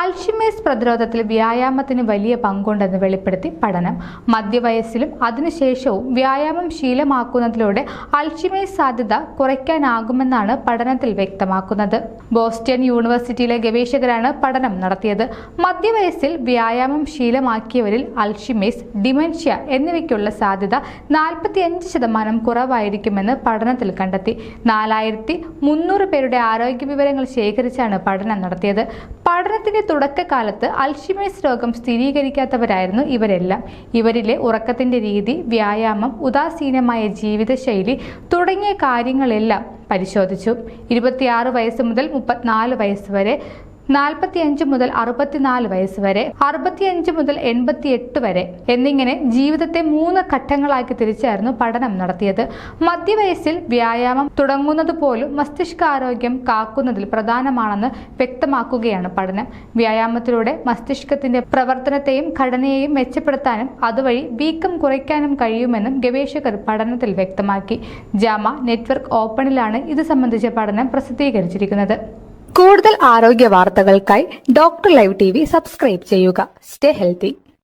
Alzheimer's പ്രതിരോധത്തിൽ വ്യായാമത്തിന് വലിയ പങ്കുണ്ടെന്ന് വെളിപ്പെടുത്തി പഠനം. മധ്യവയസ്സിലും അതിനുശേഷവും വ്യായാമം ശീലമാക്കുന്നതിലൂടെ അൽഷിമേഴ്സ് സാധ്യത കുറയ്ക്കാനാകുമെന്നാണ് പഠനത്തിൽ വ്യക്തമാക്കുന്നത്. ബോസ്റ്റൺ യൂണിവേഴ്സിറ്റിയിലെ ഗവേഷകരാണ് പഠനം നടത്തിയത്. മധ്യവയസ്സിൽ വ്യായാമം ശീലമാക്കിയവരിൽ അൽഷിമേഴ്സ്, ഡിമെൻഷ്യ എന്നിവയ്ക്കുള്ള സാധ്യത 45% കുറവായിരിക്കുമെന്ന് പഠനത്തിൽ കണ്ടെത്തി. 4300 പേരുടെ ആരോഗ്യ വിവരങ്ങൾ ശേഖരിച്ചാണ് പഠനം നടത്തിയത്. പഠനത്തിന്റെ തുടക്കകാലത്ത് അൽഷിമേഴ്സ് രോഗം സ്ഥിരീകരിക്കാത്തവരായിരുന്നു ഇവരെല്ലാം. ഇവരിലെ ഉറക്കത്തിന്റെ രീതി, വ്യായാമം, ഉദാസീനമായ ജീവിതശൈലി തുടങ്ങിയ കാര്യങ്ങളെല്ലാം പരിശോധിച്ചു. 26 വയസ്സ് മുതൽ 34 വയസ്സ് വരെ, 45 മുതൽ 64 വയസ്സ് വരെ, 65 മുതൽ 88 വരെ എന്നിങ്ങനെ ജീവിതത്തെ 3 ഘട്ടങ്ങളാക്കി തിരിച്ചായിരുന്നു പഠനം നടത്തിയത്. മധ്യവയസ്സിൽ വ്യായാമം തുടങ്ങുന്നത് പോലും മസ്തിഷ്കാരോഗ്യം കാക്കുന്നതിൽ പ്രധാനമാണെന്ന് വ്യക്തമാക്കുകയാണ് പഠനം. വ്യായാമത്തിലൂടെ മസ്തിഷ്കത്തിന്റെ പ്രവർത്തനത്തെയും ഘടനയെയും മെച്ചപ്പെടുത്താനും അതുവഴി വീക്കം കുറയ്ക്കാനും കഴിയുമെന്നും ഗവേഷകർ പഠനത്തിൽ വ്യക്തമാക്കി. ജാമ നെറ്റ്വർക്ക് ഓപ്പണിലാണ് ഇത് സംബന്ധിച്ച പഠനം പ്രസിദ്ധീകരിച്ചിരിക്കുന്നത്. കൂടുതൽ ആരോഗ്യ വാർത്തകൾക്കായി ഡോക്ടർ ലൈവ് TV സബ്സ്ക്രൈബ് ചെയ്യുക. Stay healthy.